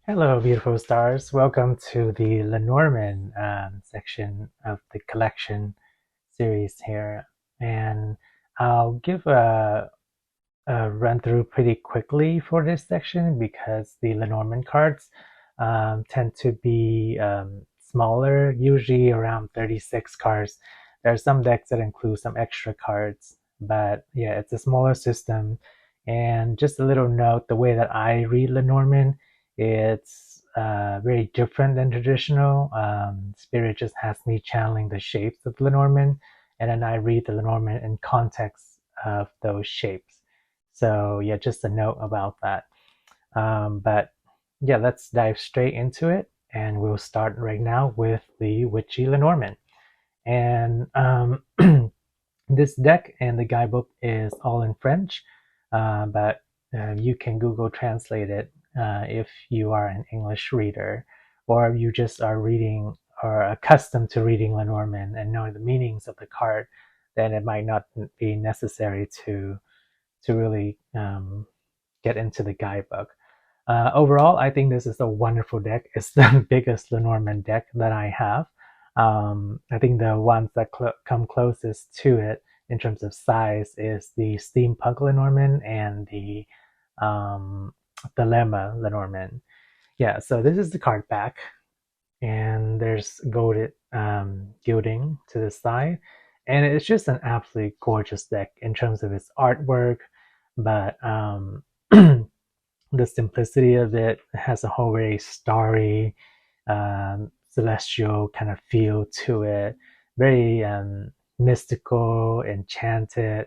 Hello, beautiful stars. Welcome to the Lenormand section of the collection series here. And I'll give a run through pretty quickly for this section because the Lenormand cards tend to be smaller, usually around 36 cards. There are some decks that include some extra cards, but yeah, it's a smaller system. And just a little note, the way that I read Lenormand, it's very different than traditional. Spirit just has me channeling the shapes of Lenormand, and then I read the Lenormand in context of those shapes. So yeah, just a note about that. But yeah, let's dive straight into it, and we'll start right now with the Witchy Lenormand. And this deck and the guidebook is all in French, but you can Google Translate it if you are an English reader, or you just are reading or accustomed to reading Lenormand and knowing the meanings of the card. Then it might not be necessary to really get into the guidebook. Overall, I think this is a wonderful deck. It's the biggest Lenormand deck that I have. I think the ones that come closest to it in terms of size is the Steampunk Lenormand and the Thelema Lenormand. Yeah, so this is the card back, and there's golded gilding to the side, and it's just an absolutely gorgeous deck in terms of its artwork, but the simplicity of it has a whole very starry, celestial kind of feel to it, very mystical, enchanted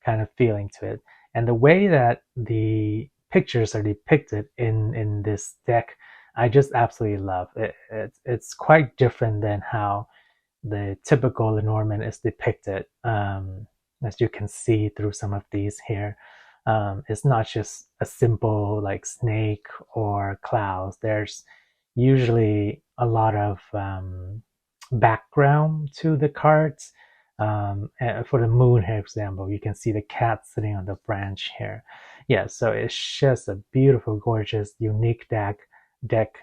kind of feeling to it. And the way that the pictures are depicted in this deck, I just absolutely love it. It's quite different than how the typical Lenormand is depicted, as you can see through some of these here. It's not just a simple like snake or clouds. There's usually a lot of background to the cards. For the moon, for example, you can see the cat sitting on the branch here. Yeah, so it's just a beautiful, gorgeous, unique deck to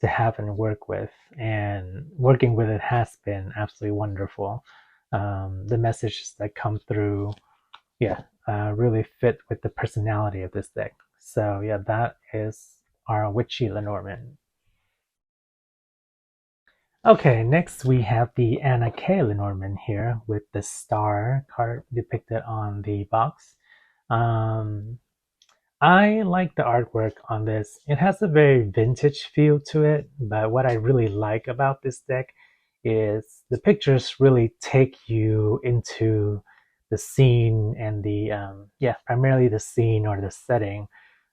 have and work with, and working with it has been absolutely wonderful. The messages that come through, yeah, really fit with the personality of this deck. So yeah, that is our Witchy Lenormand. Okay, next we have the Anna K. Lenormand here with the star card depicted on the box. Um, I like the artwork on this. It has a very vintage feel to it, but what I really like about this deck is the pictures really take you into the scene and the yeah, primarily the scene or the setting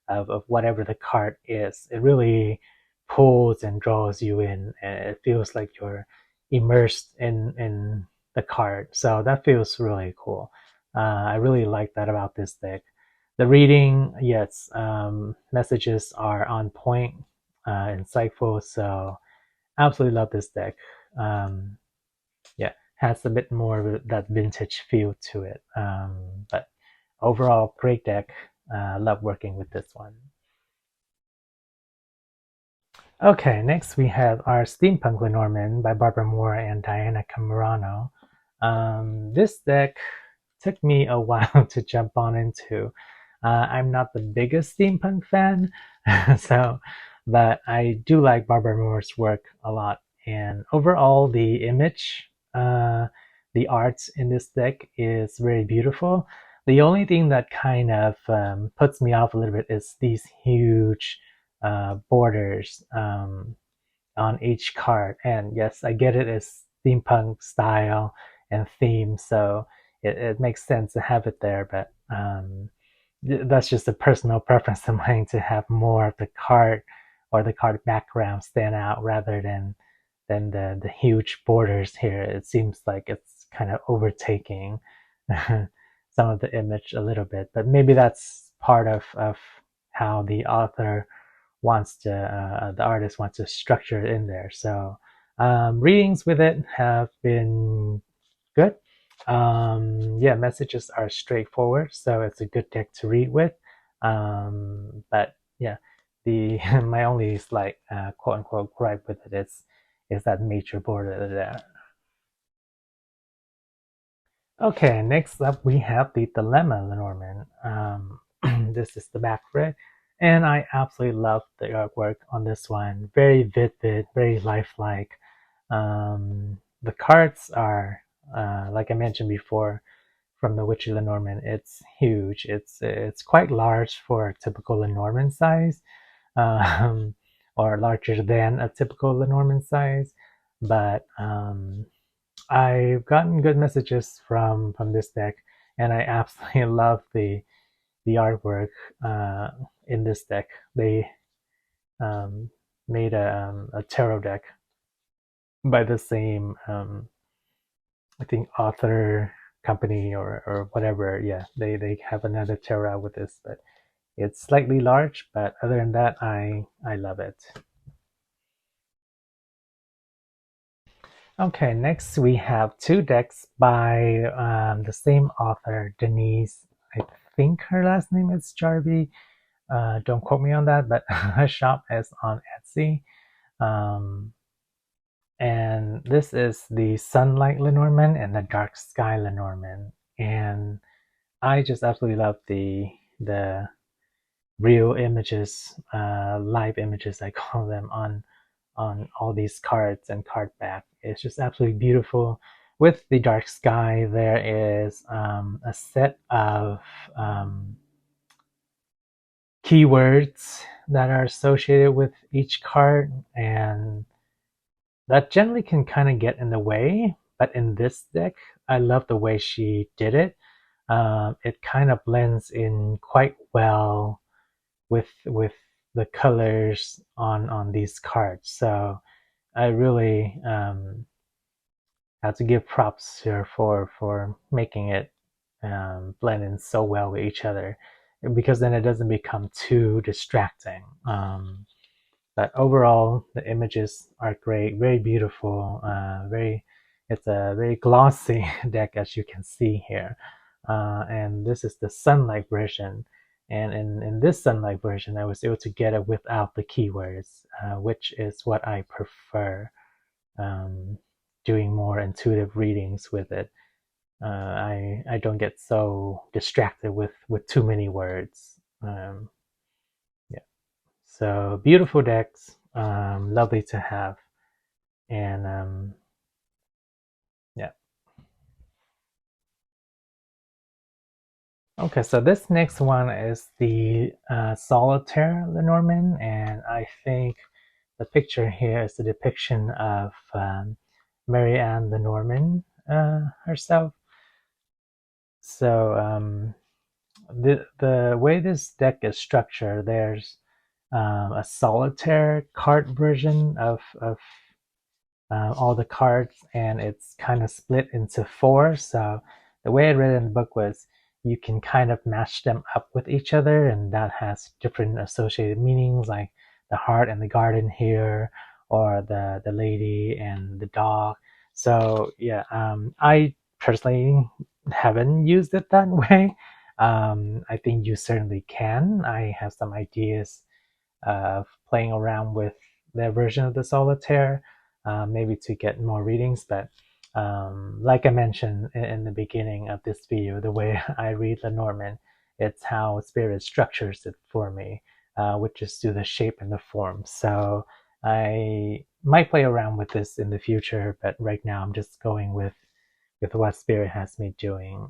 of whatever the card is. It really pulls and draws you in, and it feels like you're immersed in the card. So that feels really cool. I really like that about this deck. The reading, yes, messages are on point, insightful. So absolutely love this deck. Yeah, has a bit more of that vintage feel to it. But overall, great deck. Love working with this one. Okay, next we have our Steampunk Lenormand by Barbara Moore and Diana Camerano. This deck took me a while to jump on into. I'm not the biggest steampunk fan, so but I do like Barbara Moore's work a lot. And overall, the image, the art in this deck is very beautiful. The only thing that kind of puts me off a little bit is these huge borders on each card. And yes, I get it as steampunk style and theme, so it makes sense to have it there. But that's just a personal preference of mine to have more of the card or the card background stand out rather than the huge borders here. It seems like it's kind of overtaking some of the image a little bit, but maybe that's part of how the author wants to the artist wants to structure it in there. So readings with it have been good. Yeah, messages are straightforward, so it's a good deck to read with. But yeah, the my only slight quote unquote gripe with it is that major border there. Okay, next up we have the Thelema Lenormand. This is the back for it, and I absolutely love the artwork on this one. Very vivid, very lifelike. The cards are, like I mentioned before, from the Witchy Lenormand. It's huge. It's quite large for a typical Lenormand size, um, or larger than a typical Lenormand size. But I've gotten good messages from this deck, and I absolutely love the artwork in this deck. They um, made a tarot deck by the same I think author company or whatever. Yeah, they have another tarot with this, but it's slightly large. But other than that, I love it. Okay, next we have two decks by the same author, Denise. I think her last name is Jarvie. Don't quote me on that, but her shop is on Etsy. Um, and this is the Sunlight Lenormand and the Dark Sky Lenormand. And I just absolutely love the real images, live images, I call them, on all these cards and card back. It's just absolutely beautiful. With the dark sky, there is a set of keywords that are associated with each card, and that generally can kind of get in the way. But in this deck, I love the way she did it. It kind of blends in quite well with the colors on these cards. So I really have to give props here for making it blend in so well with each other, because then it doesn't become too distracting. But overall, the images are great, very beautiful, very. It's a very glossy deck, as you can see here, and this is the sunlight version. And in this sunlight version, I was able to get it without the keywords, which is what I prefer. Um, Doing more intuitive readings with it. I don't get so distracted with too many words. Yeah. So beautiful decks, lovely to have, and yeah. Okay, so this next one is the Solitaire Lenormand, and I think the picture here is the depiction of Mary Anne Lenormand herself. So the way this deck is structured, there's a solitaire card version of all the cards, and it's kind of split into four. So the way I read it in the book was you can kind of match them up with each other, and that has different associated meanings, like the heart and the garden here, or the lady and the dog. So yeah, I personally haven't used it that way. I think you certainly can. I have some ideas of playing around with their version of the solitaire, maybe to get more readings. But like I mentioned in the beginning of this video, the way I read Lenormand, it's how Spirit structures it for me, which is through the shape and the form. So I might play around with this in the future, but right now I'm just going with what Spirit has me doing.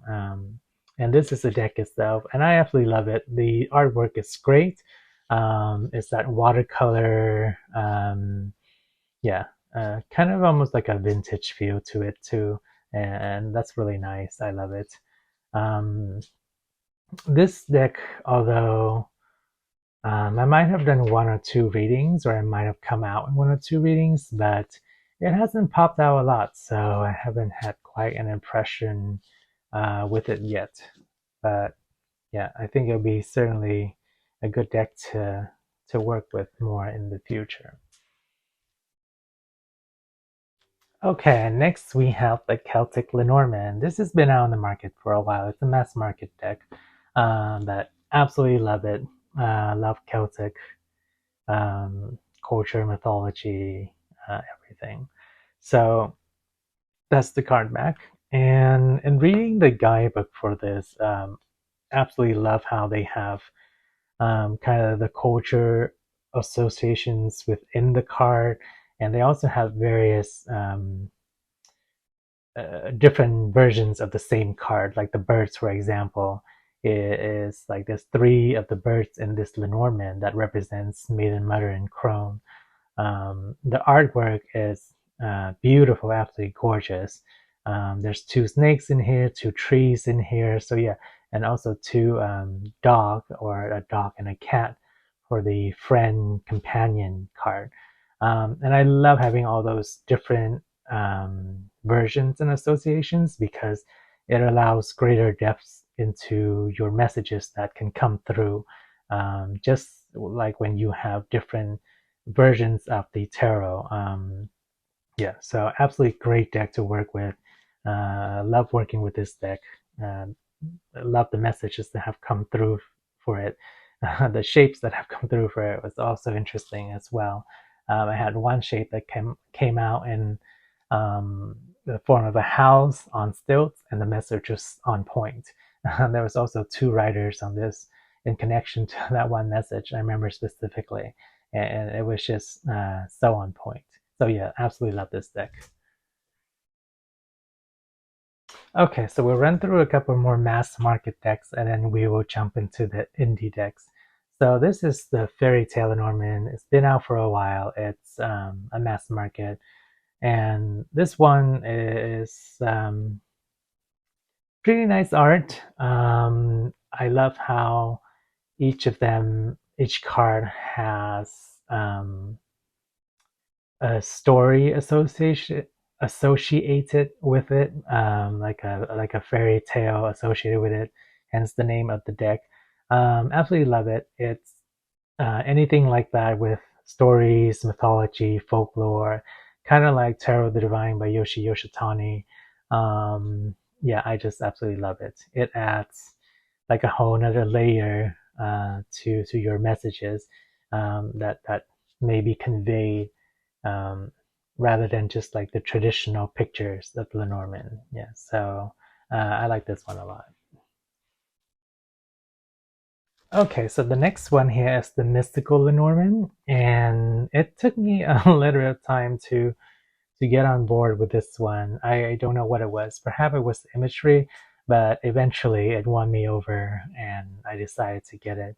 And this is the deck itself, and I absolutely love it. The artwork is great. It's that watercolor, yeah, kind of almost like a vintage feel to it too, and that's really nice. I love it. Um, this deck, although I might have done one or two readings, or I might have come out in one or two readings, but it hasn't popped out a lot, so I haven't had quite an impression with it yet. But yeah, I think it'll be certainly a good deck to work with more in the future. Okay, next we have the Celtic Lenormand. This has been out on the market for a while. It's a mass market deck that absolutely love it. Love Celtic culture, mythology, everything. So that's the card back. And in reading the guidebook for this, absolutely love how they have kind of the culture associations within the card, and they also have various different versions of the same card. Like the birds, for example, is like there's three of the birds in this Lenormand that represents Maiden, Mother, and Crone. The artwork is beautiful, absolutely gorgeous. There's two snakes in here, two trees in here. So yeah, and also two dog or a dog and a cat for the friend companion card. And I love having all those different versions and associations because it allows greater depth into your messages that can come through. Just like when you have different versions of the tarot. Yeah, so absolutely great deck to work with. Love working with this deck. Love the messages that have come through for it. The shapes that have come through for it was also interesting as well. I had one shape that came out in the form of a house on stilts, and the message was on point. There was also two writers on this in connection to that one message. I remember specifically, and it was just so on point. So yeah, absolutely love this deck. Okay, so we'll run through a couple more mass market decks and then we will jump into the indie decks. So this is the Fairy Tale Lenormand. It's been out for a while. It's a mass market. And this one is pretty nice art. I love how each card has a story associated with it, like a fairy tale associated with it. Hence the name of the deck. Absolutely love it. It's anything like that with stories, mythology, folklore, kind of like Tarot of the Divine by Yoshi Yoshitani. Yeah, I just absolutely love it. It adds like a whole another layer to your messages that may be conveyed um, rather than just like the traditional pictures of Lenormand. Yeah, so I like this one a lot. Okay, so the next one here is the Mystical Lenormand, and it took me a little bit of time to get on board with this one. I don't know what it was. Perhaps it was imagery, but eventually it won me over, and I decided to get it.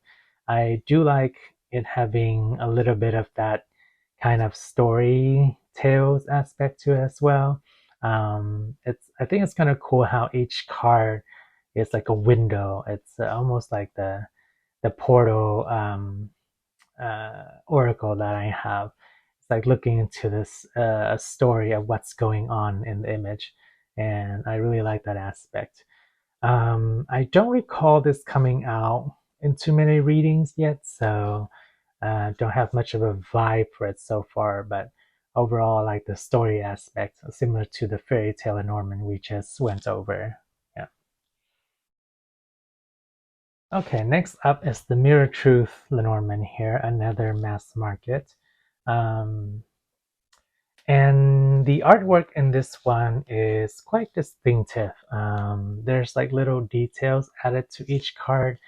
I do like it having a little bit of that kind of story tales aspect to it as well. It's I think it's kind of cool how each card is like a window. It's almost like the portal oracle that I have. It's like looking into this a story of what's going on in the image, and I really like that aspect. I don't recall this coming out in too many readings yet, so don't have much of a vibe for it so far. But overall, I like the story aspect, similar to the fairy tale Norman we just went over. Yeah. Okay, next up is the Mirror Truth Lenormand here, another mass market. Um, and the artwork in this one is quite distinctive. There's like little details added to each card,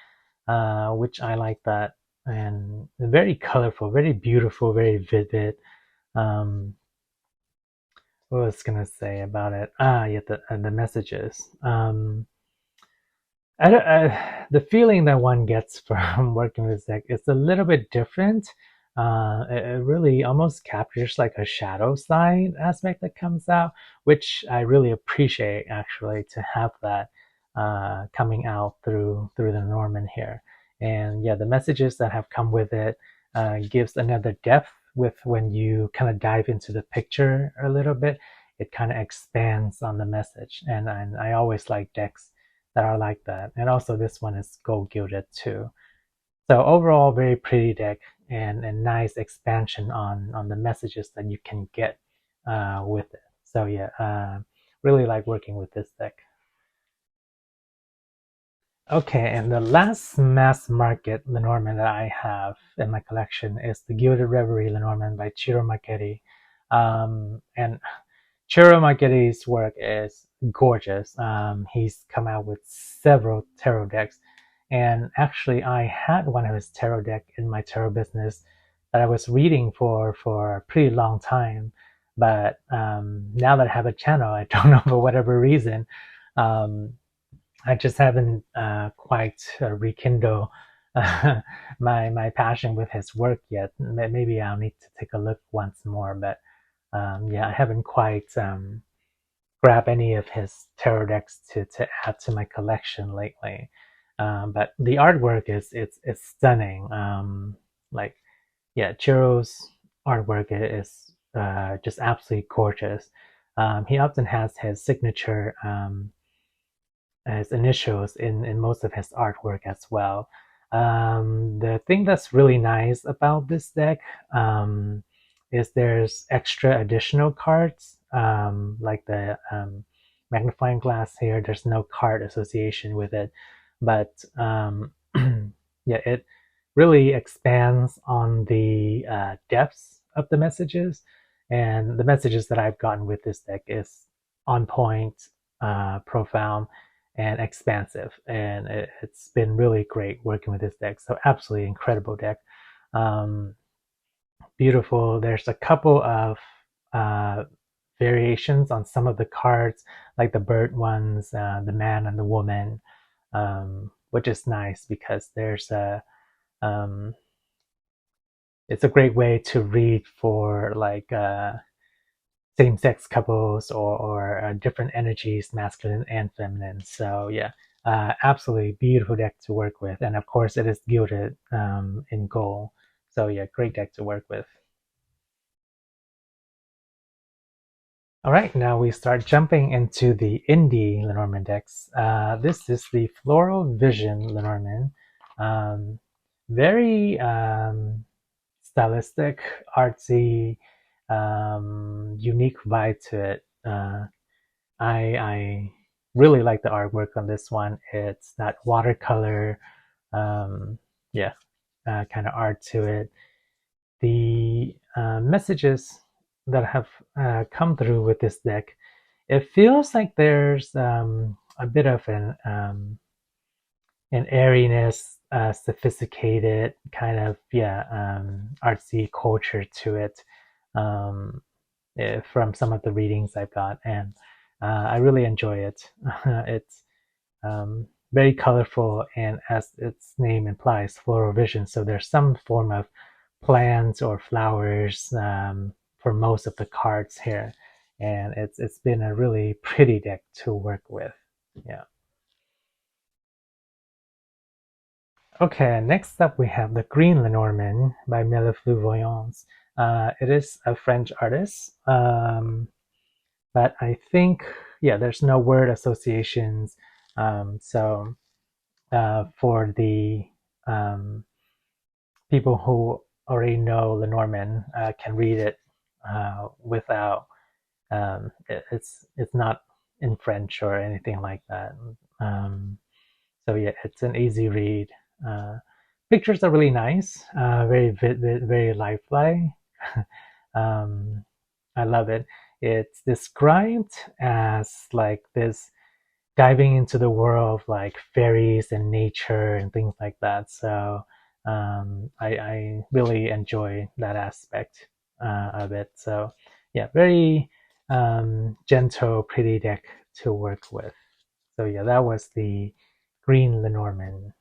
which I like that. And very colorful, very beautiful, very vivid. Um, what was I gonna say about it? Yeah, the messages. The feeling that one gets from working with this deck is a little bit different. It really almost captures like a shadow side aspect that comes out, which I really appreciate actually to have that coming out through the Norman here. And yeah, the messages that have come with it gives another depth with when you kind of dive into the picture a little bit. It kind of expands on the message, and I always like decks that are like that. And also this one is gold gilded too. So overall, very pretty deck and a nice expansion on the messages that you can get with it. So yeah, really like working with this deck. Okay, and the last mass market Lenormand that I have in my collection is the Gilded Reverie Lenormand by Ciro Marchetti. And Ciro Marchetti's work is gorgeous. He's come out with several tarot decks, and actually, I had one of his tarot deck in my tarot business that I was reading for a pretty long time. But now that I have a channel, I don't know for whatever reason. Um, I just haven't quite rekindled my passion with his work yet. Maybe I'll need to take a look once more. But yeah, I haven't quite grabbed any of his tarot decks to add to my collection lately. But the artwork is it's stunning. Like yeah, Chiro's artwork is just absolutely gorgeous. He often has his signature. His initials in most of his artwork as well. The thing that's really nice about this deck is there's extra additional cards, like the magnifying glass here. There's no card association with it, but yeah, it really expands on the depths of the messages. And the messages that I've gotten with this deck is on point, profound, and expansive. And it's been really great working with this deck. So absolutely incredible deck. Um, Beautiful. There's a couple of uh, variations on some of the cards, like the bird ones, the man and the woman, which is nice because there's a it's a great way to read for like same-sex couples or different energies, masculine and feminine. So yeah, absolutely beautiful deck to work with, and of course it is gilded in gold. So yeah, great deck to work with. All right, now we start jumping into the indie Lenormand decks. This is the Floral Vision Lenormand. Um, Very stylistic, artsy, unique vibe to it. I really like the artwork on this one. It's that watercolor, um, yeah, kind of art to it. The messages that have come through with this deck, it feels like there's a bit of an airiness, sophisticated kind of artsy culture to it. Um, from some of the readings I've got, and I really enjoy it. It's very colorful, and as its name implies, floral vision. So there's some form of plants or flowers for most of the cards here, and it's been a really pretty deck to work with. Yeah. Okay, next up we have the Green Lenormand by Millefleur Voyance. It is a French artist, but I think, yeah, there's no word associations. So for the um, people who already know Lenormand can read it without, it's not in French or anything like that. Um, so yeah, it's an easy read. Uh, Pictures are really nice, very very lifelike. um, I love it. It's described as like this diving into the world of like fairies and nature and things like that. So I really enjoy that aspect of it. So yeah, very gentle, pretty deck to work with. So yeah, that was the Green Lenormand.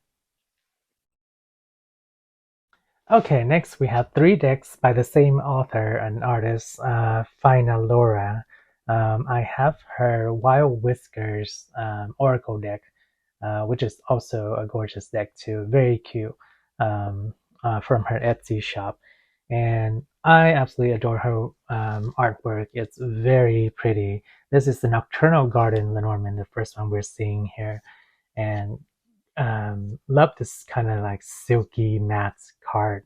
Okay, next we have three decks by the same author and artist, Fina Laura. I have her Wild Whiskers Oracle deck, which is also a gorgeous deck too, very cute, from her Etsy shop. And I absolutely adore her artwork. It's very pretty. This is the Nocturnal Garden Lenormand, the first one we're seeing here. And love this kind of like silky matte card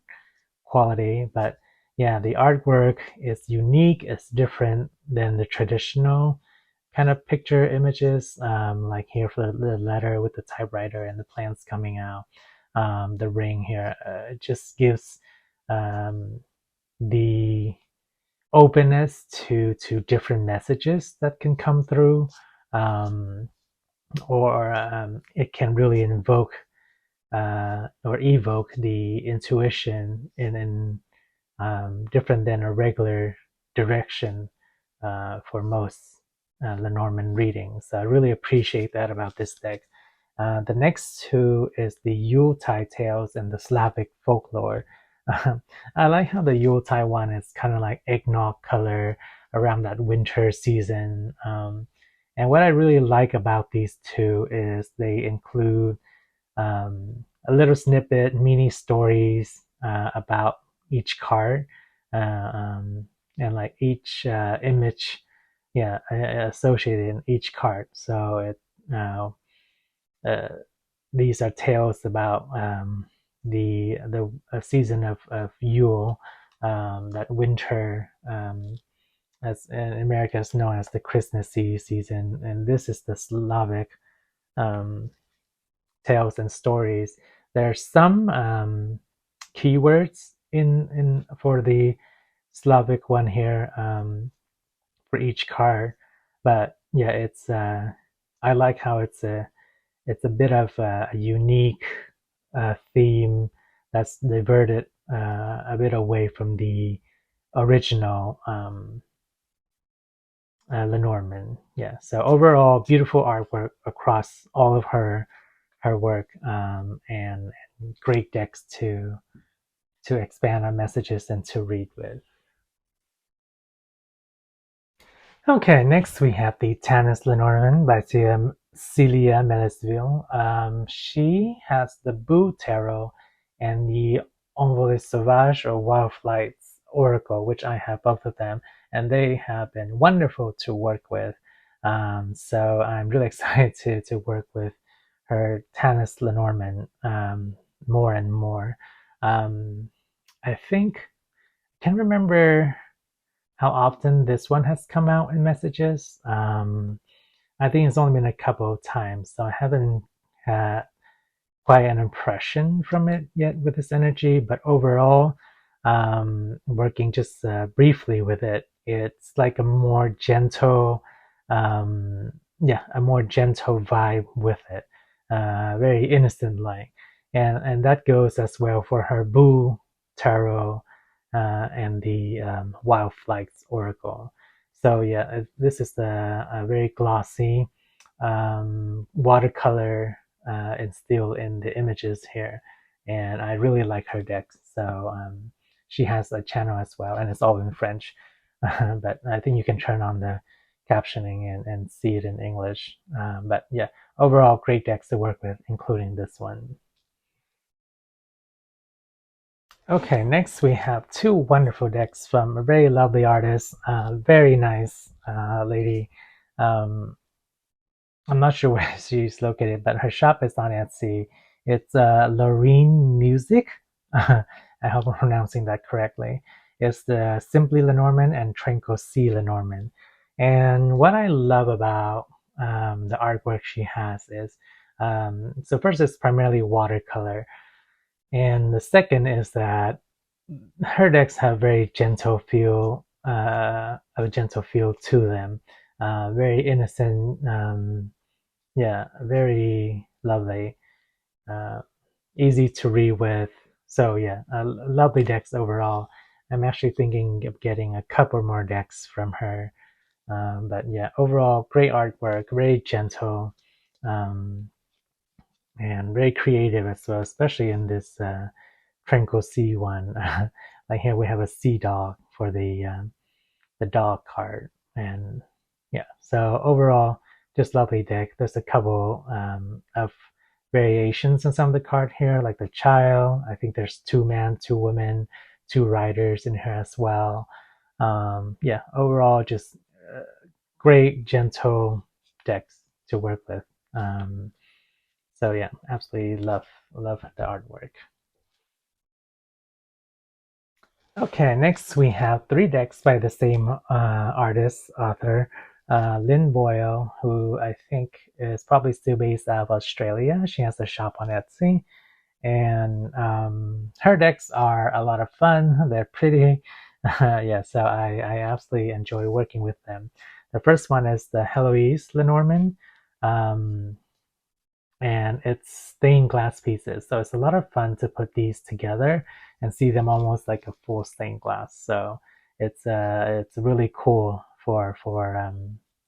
quality. But yeah, the artwork is unique. It's different than the traditional kind of picture images, like here for the letter with the typewriter and the plants coming out. The ring here, it just gives um, the openness to different messages that can come through, um, or it can really invoke or evoke the intuition in different than a regular direction for most Lenormand readings. So I really appreciate that about this deck. The next two is the Yuletide tales and the Slavic folklore. I like how the Yuletide one is kind of like eggnog color around that winter season. And what I really like about these two is they include a little snippet, mini stories about each card, uh, um, and like each image, yeah, associated in each card. So uh, these are tales about the season of Yule, that winter, as in America is known as the Christmassy season, and this is the Slavic um, tales and stories. There are some keywords in for the Slavic one here, for each card, but yeah, it's I like how it's a bit of a unique theme that's diverted a bit away from the original Lenormand. Yeah, so overall, beautiful artwork across all of her work, and great decks to expand on messages and to read with. Okay, next we have the Tanis Lenormand by Celia Melisville. She has the Boo Tarot and the Envolée Sauvage or Wildflights Oracle, which I have both of them, and they have been wonderful to work with. So I'm really excited to work with her Tanis Lenormand more and more. Um, I think I can't remember how often this one has come out in messages. I think it's only been a couple of times, so I haven't had quite an impression from it yet with this energy. But overall, working just briefly with it, it's like a more gentle, yeah, a more gentle vibe with it, very innocent like, and that goes as well for her Boo Tarot and the Wild Flights Oracle. So yeah, this is the very glossy watercolor instilled in the images here, and I really like her decks. So she has a channel as well, and it's all in French, but I think you can turn on the captioning and see it in English. But yeah, overall, great decks to work with, including this one. Okay, next we have two wonderful decks from a very lovely artist, very nice lady. Um, I'm not sure where she's located, but her shop is on Etsy. It's Lorraine Music. I hope I'm pronouncing that correctly. It's the Simply Lenormand and Tranquil Sea Lenormand. And what I love about the artwork she has is, so first it's primarily watercolor, and the second is that her decks have very gentle feel, a gentle feel to them, very innocent. Yeah, very lovely, uh, easy to read with. So yeah, lovely decks overall. I'm actually thinking of getting a couple more decks from her. But yeah, overall, great artwork, very gentle, um, and very creative as well, especially in this Tranquil Sea one. Like here we have a sea dog for the dog card, and yeah. So overall, just lovely deck. There's a couple of variations in some of the card here, like the child. I think there's two men, two women, two riders in here as well. Yeah, overall, just uh, great, gentle decks to work with. So yeah, absolutely love the artwork. Okay, next we have three decks by the same artist, author. Lynn Boyle, who I think is probably still based out of Australia. She has a shop on Etsy, and her decks are a lot of fun. They're pretty. Yeah, so I absolutely enjoy working with them. The first one is the Heloise Lenormand. Um, and it's stained glass pieces. So it's a lot of fun to put these together and see them almost like a full stained glass. So it's really cool for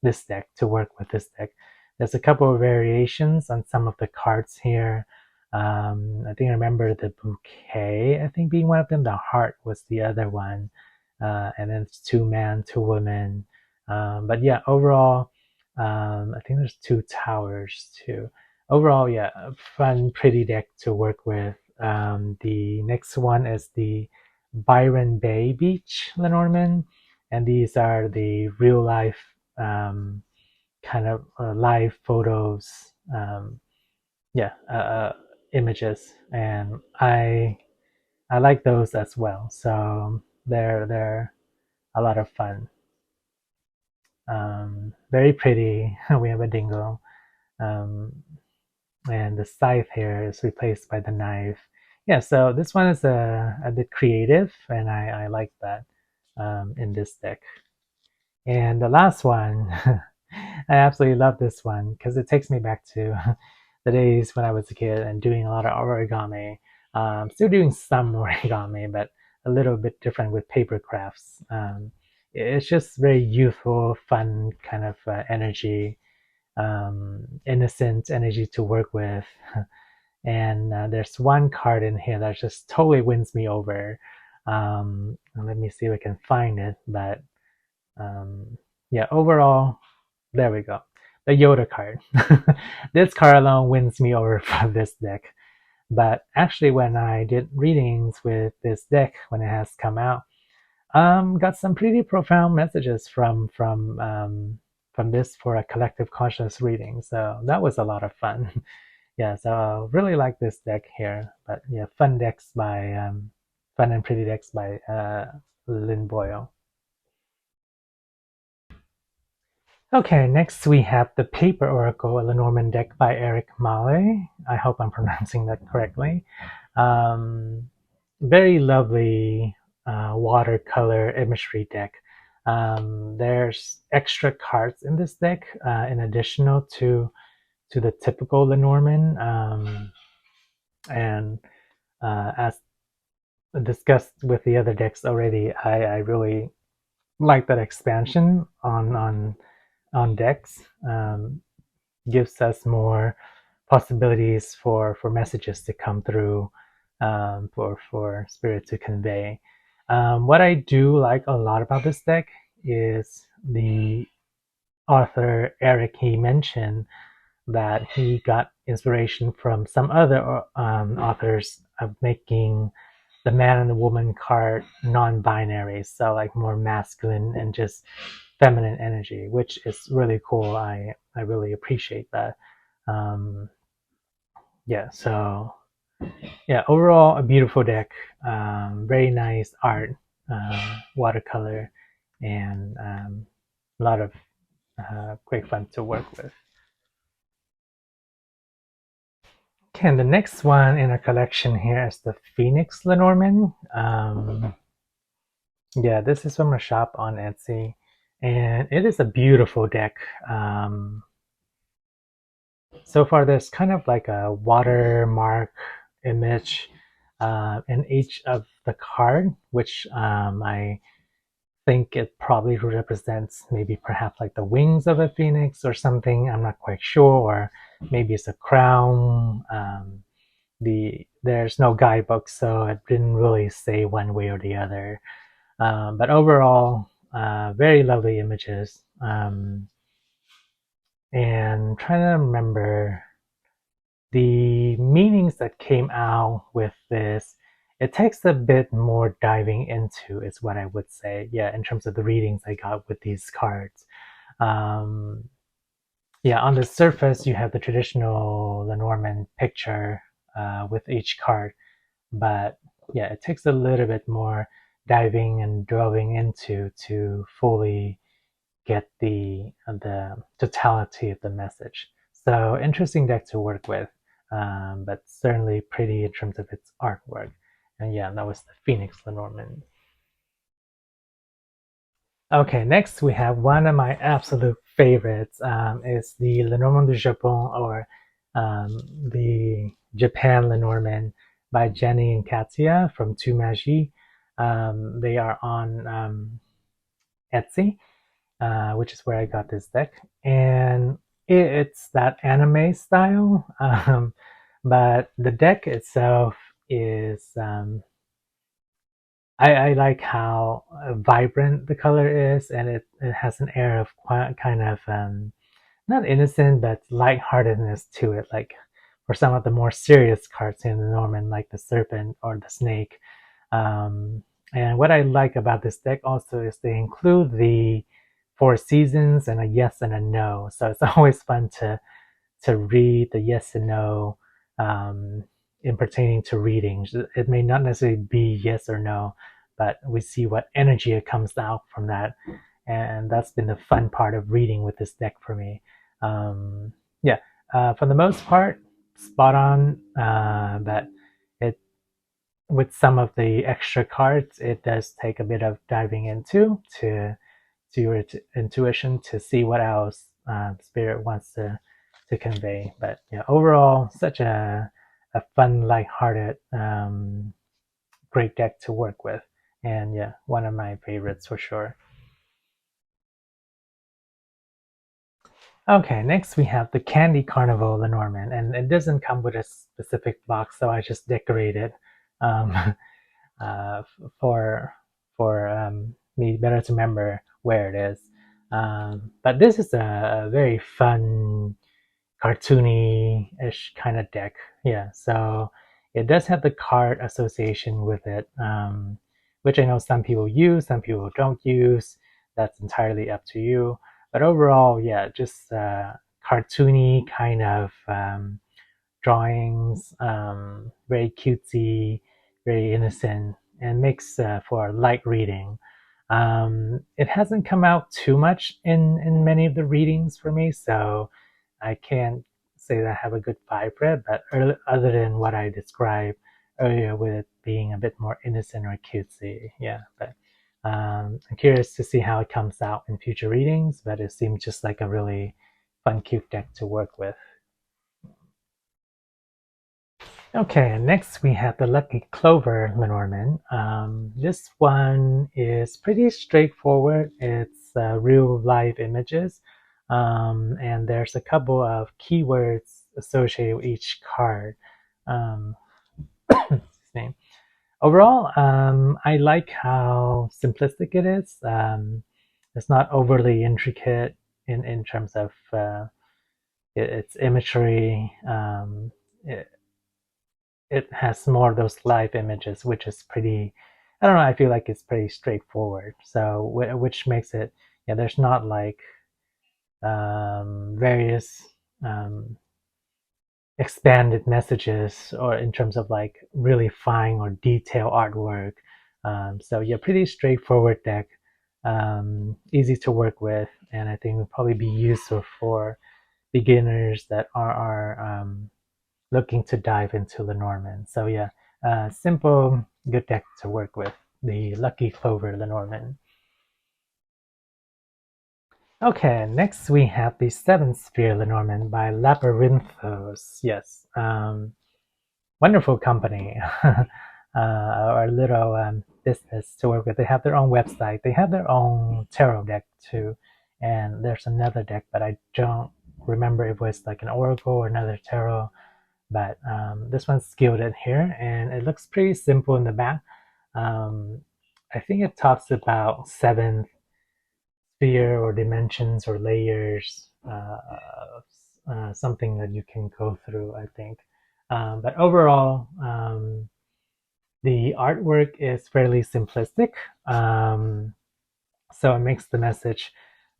this deck to work with this deck. There's a couple of variations on some of the cards here. I think I remember the bouquet, I think being one of them. The heart was the other one. And then it's two man, two women. But yeah, overall, I think there's two towers too. Overall, yeah, a fun, pretty deck to work with. The next one is the Byron Bay Beach Lenormand, and these are the real life kind of live photos, yeah, images, and I like those as well. So they're a lot of fun. Very pretty. We have a dingo. Um, and the scythe here is replaced by the knife. Yeah, so this one is a bit creative, and I like that in this deck. And the last one, I absolutely love this one because it takes me back to the days when I was a kid and doing a lot of origami. Still doing some origami, but a little bit different with paper crafts. It's just very youthful, fun kind of energy, innocent energy to work with. And there's one card in here that just totally wins me over. Let me see if I can find it. But yeah, overall, there we go. The Yoda card. This card alone wins me over for this deck. But actually, when I did readings with this deck when it has come out, got some pretty profound messages from this for a collective conscious reading. So that was a lot of fun. Yeah, so I really like this deck here. But yeah, fun and pretty decks by Lynn Boyle. Okay, next we have the Paper Oracle, a Lenormand deck by Eric Male. I hope I'm pronouncing that correctly. Very lovely watercolor imagery deck. There's extra cards in this deck in additional to the typical Lenormand. And as discussed with the other decks already, I really like that expansion on decks. Gives us more possibilities for messages to come through, for spirit to convey. What I do like a lot about this deck is the author Eric. He mentioned that he got inspiration from some other authors of making the man and the woman card non-binary, so like more masculine and just feminine energy, which is really cool. I really appreciate that. Um, yeah, so yeah, overall a beautiful deck. Very nice art, watercolor, and a lot of great fun to work with. Okay, and the next one in our collection here is the Phoenix Lenormand. Yeah, this is from a shop on Etsy, and it is a beautiful deck. So far, there's kind of like a watermark image in each of the card, which I think it probably represents maybe perhaps like the wings of a phoenix or something. I'm not quite sure, or maybe it's a crown. There's no guidebook, so it didn't really say one way or the other. But overall, very lovely images. And trying to remember the meanings that came out with this. It takes a bit more diving into, is what I would say. Yeah, in terms of the readings I got with these cards. Um, yeah, on the surface, you have the traditional Lenormand picture with each card, but yeah, it takes a little bit more diving and delving into to fully get the totality of the message. So interesting deck to work with, but certainly pretty in terms of its artwork. And yeah, that was the Phoenix Lenormand. Okay, next we have one of my absolute favorites. Is the Lenormand du Japon, or the Japan Lenormand by Jenny and Katia from Two Magie. They are on Etsy, which is where I got this deck, and it's that anime style. But the deck itself is I like how vibrant the color is, and it has an air of kind of not innocent, but lightheartedness to it. Like for some of the more serious cards in the Norman, like the Serpent or the Snake. Um, and what I like about this deck also is they include the four seasons and a yes and a no. So it's always fun to read the yes and no in pertaining to readings. It may not necessarily be yes or no, but we see what energy it comes out from that. And that's been the fun part of reading with this deck for me. Yeah, for the most part, spot on, but it with some of the extra cards, it does take a bit of diving into to your intuition to see what else Spirit wants to convey. But yeah, overall, such a fun, lighthearted, great deck to work with, and yeah, one of my favorites for sure. Okay, next we have the Candy Carnival Lenormand, and it doesn't come with a specific box, so I just decorated um, uh, for me better to remember where it is. But this is a very fun, cartoony-ish kind of deck. Yeah, so it does have the card association with it, which I know some people use, some people don't use. That's entirely up to you. But overall, yeah, just cartoony kind of drawings, very cutesy, very innocent, and makes for light reading. It hasn't come out too much in many of the readings for me, so I can't say that I have a good vibe for it. But other than what I described earlier, with it being a bit more innocent or cutesy, yeah. But I'm curious to see how it comes out in future readings. But it seems just like a really fun, cute deck to work with. Okay, and next we have the Lucky Clover Lenormand. This one is pretty straightforward. It's real live images, and there's a couple of keywords associated with each card. Um, name. Overall, I like how simplistic it is. It's not overly intricate in terms of its imagery. It, it has more of those live images, which is pretty. I don't know. I feel like it's pretty straightforward. So, which makes it, yeah. There's not like various um, expanded messages, or in terms of like really fine or detailed artwork. So yeah, pretty straightforward deck, easy to work with, and I think will probably be useful for beginners that are looking to dive into Lenormand. So yeah, simple, good deck to work with. The Lucky Clover Lenormand. Okay, next we have the Seventh Sphere Lenormand by Labyrinthos. Yes, wonderful company. Our little business to work with. They have their own website. They have their own tarot deck too, and there's another deck, but I don't remember if it was like an oracle or another tarot. But this one's gilded here, and it looks pretty simple in the back. Um, I think it talks about seventh sphere or dimensions or layers, something that you can go through, I think. But overall, the artwork is fairly simplistic. So it makes the message,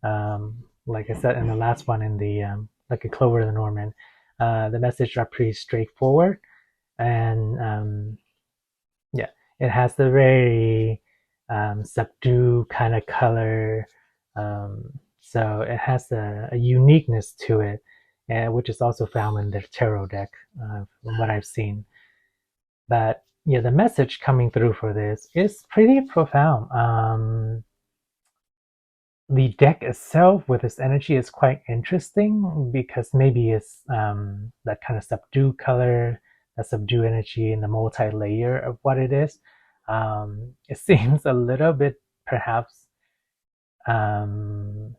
like I said in the last one, in the like a Clover the Norman, the message are pretty straightforward, and yeah, it has the very subdued kind of color. So it has a uniqueness to it, which is also found in the tarot deck, from what I've seen. But yeah, the message coming through for this is pretty profound. The deck itself with its energy is quite interesting because maybe it's that kind of subdued color, that subdued energy, and the multi-layer of what it is. It seems a little bit perhaps um,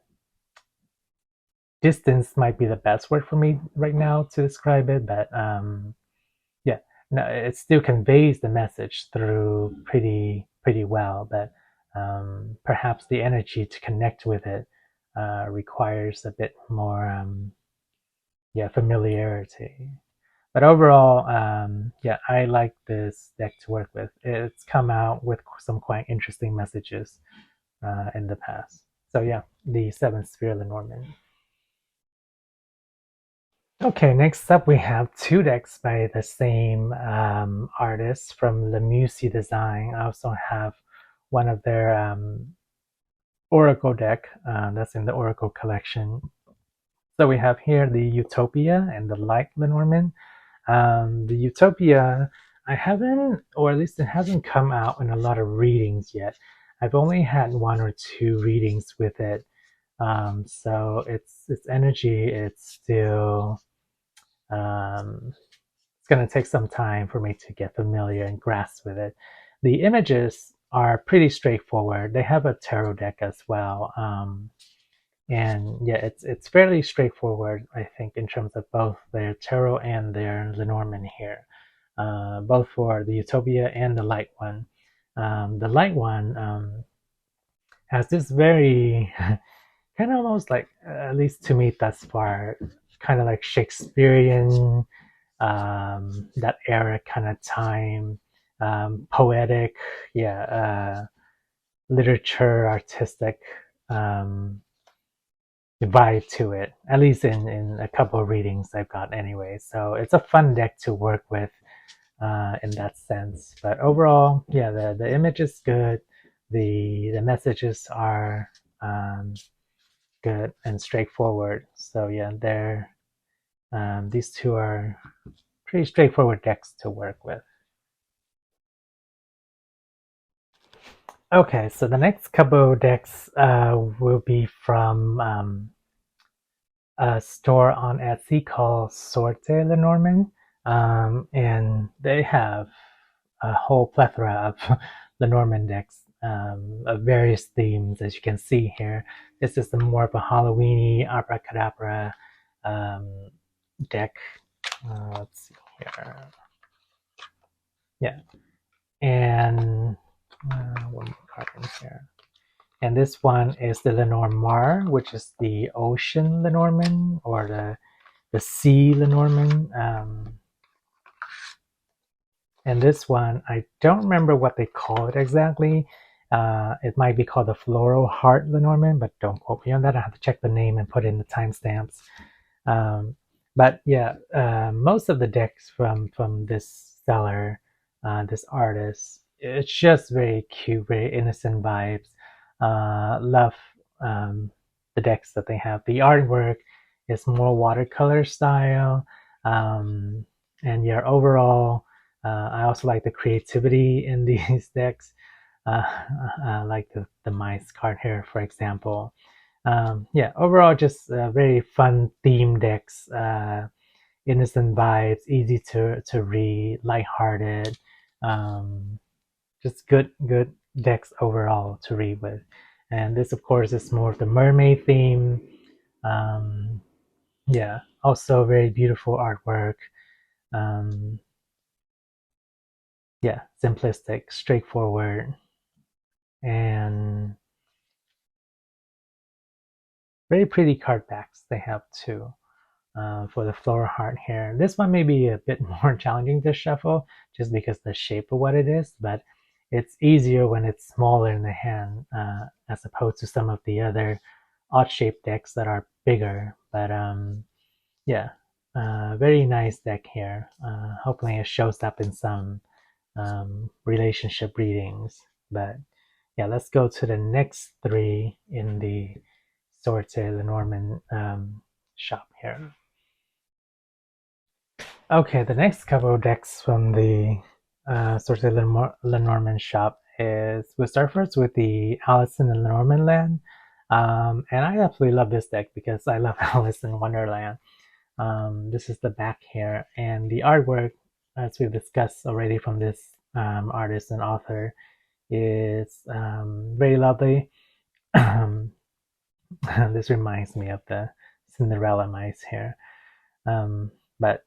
distance might be the best word for me right now to describe it, but yeah, no, it still conveys the message through pretty well, but perhaps the energy to connect with it requires a bit more yeah, familiarity. But overall, yeah, I like this deck to work with. It's come out with some quite interesting messages in the past. So yeah, the Seventh Sphere Lenormand. Okay, next up we have two decks by the same artist from Lemusi Design. I also have one of their Oracle deck that's in the Oracle collection. So we have here the Utopia and the Light Lenormand. The Utopia, I haven't, or at least it hasn't come out in a lot of readings yet. I've only had one or two readings with it. So its energy, it's still it's going to take some time for me to get familiar and grasp with it. The images are pretty straightforward. They have a tarot deck as well. And yeah, it's fairly straightforward, I think, in terms of both their tarot and their Lenormand here, both for the Utopia and the light one. The light one has this very kind of almost like, at least to me thus far, kind of like Shakespearean, that era kind of time, poetic, yeah, literature, artistic vibe to it, at least in a couple of readings I've got anyway. So it's a fun deck to work with in that sense. But overall, yeah, the image is good. The messages are good and straightforward. So yeah, these two are pretty straightforward decks to work with. Okay, so the next couple decks will be from a store on Etsy called Sorte Lenormand, and they have a whole plethora of Lenormand decks of various themes, as you can see here. This is more of a Halloweeny Abracadabra deck. Let's see here. Yeah, and one more card in here. And this one is the Lenormar, which is the ocean Lenormand or the sea Lenormand. And this one, I don't remember what they call it exactly. It might be called the Floral Heart Lenormand, but don't quote me on that. I have to check the name and put in the timestamps. But yeah, most of the decks from this seller, this artist, it's just very cute, very innocent vibes. Love the decks that they have. The artwork is more watercolor style, and yeah, overall, I also like the creativity in these decks. Like the mice card here, for example. Yeah, overall, just very fun theme decks. Innocent vibes, easy to read, lighthearted. Um, just good decks overall to read with. And this, of course, is more of the mermaid theme. Um, yeah, also very beautiful artwork. Um, yeah, simplistic, straightforward, and very pretty card backs they have too. For the floral heart here. This one may be a bit more challenging to shuffle just because the shape of what it is, but it's easier when it's smaller in the hand as opposed to some of the other odd-shaped decks that are bigger. But yeah, very nice deck here. Hopefully it shows up in some relationship readings. But yeah, let's go to the next three in the Sorte Lenormand shop here. Okay, the next couple of decks from the Sorte Lenormand shop is, we'll start first with the Alice in the Lenormand Land. And I absolutely love this deck because I love Alice in Wonderland. This is the back here, and the artwork, as we've discussed already from this artist and author, is very lovely. This reminds me of the Cinderella mice here. But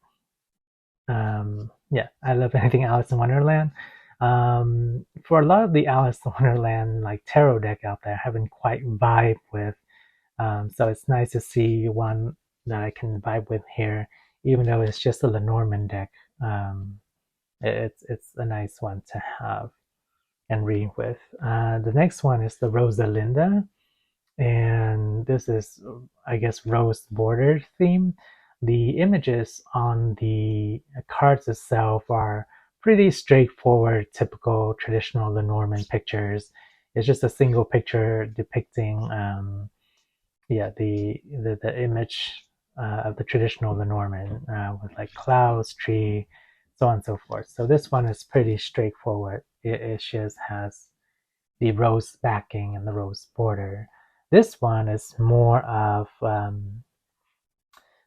yeah, I love anything Alice in Wonderland. For a lot of the Alice in Wonderland like tarot deck out there, I haven't quite vibed with. So it's nice to see one that I can vibe with here, even though it's just a Lenormand deck. It's a nice one to have and read with. The next one is the Rosalinda, and this is, I guess, rose border theme. The images on the cards itself are pretty straightforward, typical traditional Lenormand pictures. It's just a single picture depicting the image of the traditional Lenormand with like clouds, tree, so on and so forth. So this one is pretty straightforward. It just has the rose backing and the rose border. This one is more of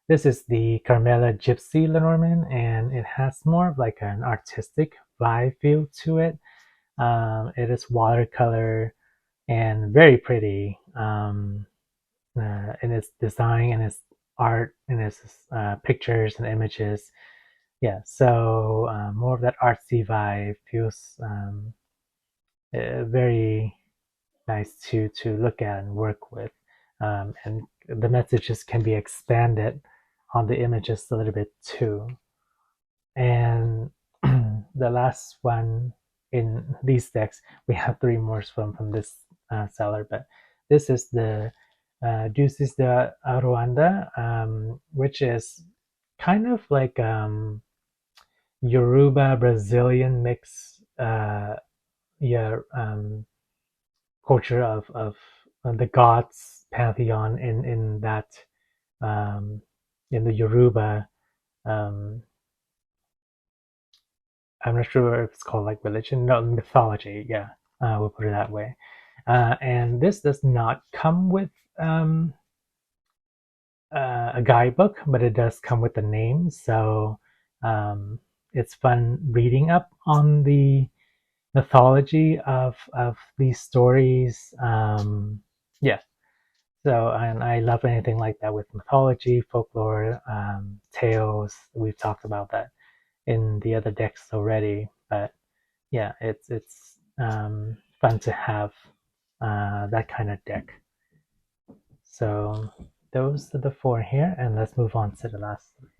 this is the Carmella Gypsy Lenormand, and it has more of like an artistic vibe feel to it. It is watercolor and very pretty in its design and its art and its pictures and images. Yeah, so more of that artsy vibe feels very nice to look at and work with, and the messages can be expanded on the images a little bit too. And the last one in these decks, we have three more from this seller, but this is the Deuces de Aruanda, which is kind of like Yoruba Brazilian mix, culture of the gods pantheon in that in the Yoruba. I'm not sure if it's called like religion, no, mythology. Yeah, we'll put it that way. And this does not come with a guidebook, but it does come with the name. So it's fun reading up on the mythology of these stories. Yeah. So, and I love anything like that with mythology, folklore, tales. We've talked about that in the other decks already, but yeah, it's fun to have that kind of deck. So those are the four here, and let's move on to the last three.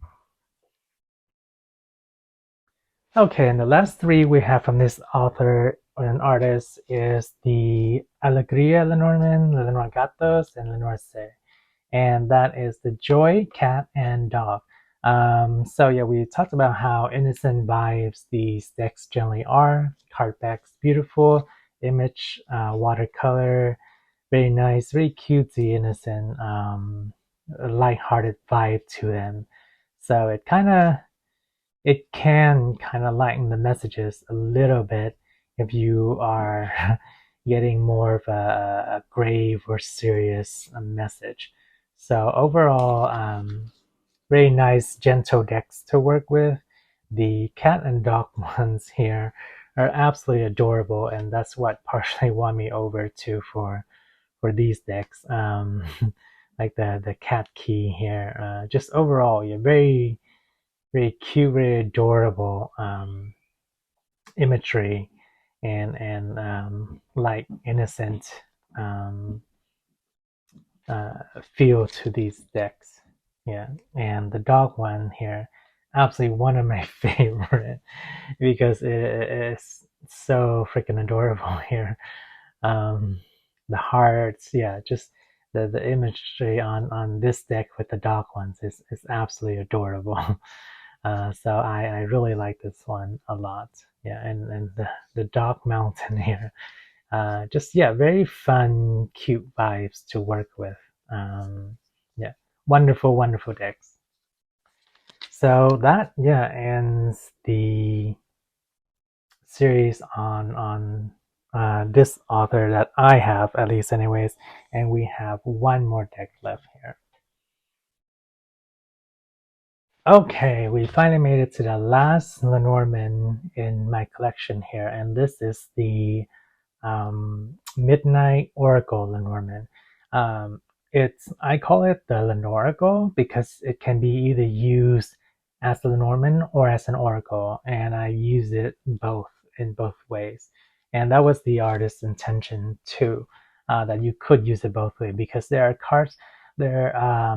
Okay, and the last three we have from this author or an artist is the Allegria Lenormand, Lenorgatos, and Lenorcaes. And that is the joy, cat, and dog. So yeah, we talked about how innocent vibes these decks generally are. Card backs, beautiful, image, watercolor, very nice, very cutesy, innocent, light-hearted vibe to them. So it can kind of lighten the messages a little bit if you are getting more of a grave or serious message. So overall, very nice, gentle decks to work with. The cat and dog ones here are absolutely adorable, and that's what partially won me over to for these decks. Like the cat key here. Just overall, you're very very cute, very adorable imagery and light, innocent um, feel to these decks. Yeah, and the dog one here, absolutely one of my favorite because it is so freaking adorable here. Um, the hearts, yeah, just the imagery on this deck with the dog ones is absolutely adorable. So I really like this one a lot. Yeah, and the dog mountain here. Just yeah, very fun, cute vibes to work with. Yeah, wonderful, wonderful decks. So that, yeah, ends the series on this author that I have, at least anyways, and we have one more deck left here. Okay, we finally made it to the last Lenormand in my collection here, and this is the Midnight Oracle Lenormand. I call it the Lenorgatos because it can be either used as the Lenormand or as an Oracle, and I use it both in both ways. And that was the artist's intention too, that you could use it both ways because there are cards. There are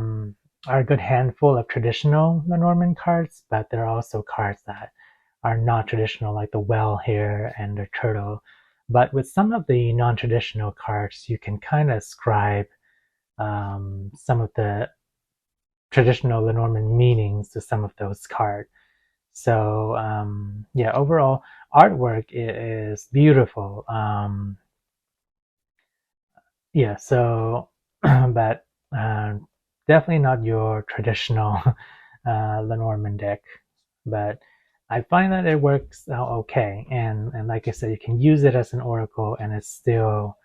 a good handful of traditional Lenormand cards, but there are also cards that are not traditional, like the whale here and the turtle. But with some of the non-traditional cards, you can kind of scribe some of the traditional Lenormand meanings to some of those cards. So yeah, overall artwork is beautiful. Yeah, so but definitely not your traditional Lenormand deck, but I find that it works out okay. And like I said, you can use it as an oracle, and it still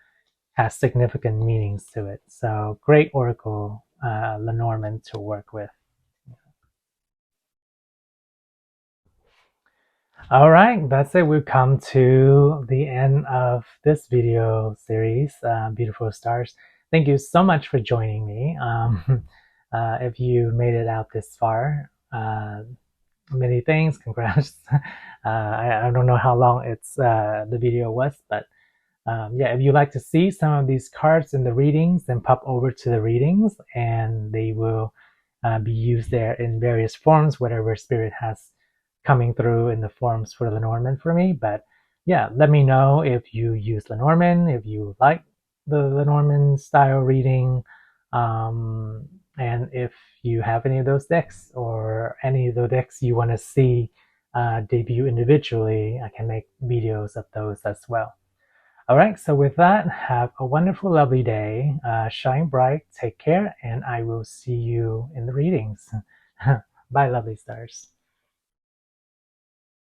has significant meanings to it. So great oracle Lenormand to work with. All right, that's it. We've come to the end of this video series, Beautiful Stars. Thank you so much for joining me. If you made it out this far, many thanks. Congrats. I don't know how long the video was, but yeah, if you like to see some of these cards in the readings, then pop over to the readings, and they will be used there in various forms, whatever spirit has coming through in the forms for Lenormand for me. But yeah, let me know if you use Lenormand, if you like the Lenormand style reading, and if you have any of those decks or any of the decks you want to see debut individually, I can make videos of those as well. All right, so with that, have a wonderful, lovely day. Shine bright, take care, and I will see you in the readings. Bye, lovely stars.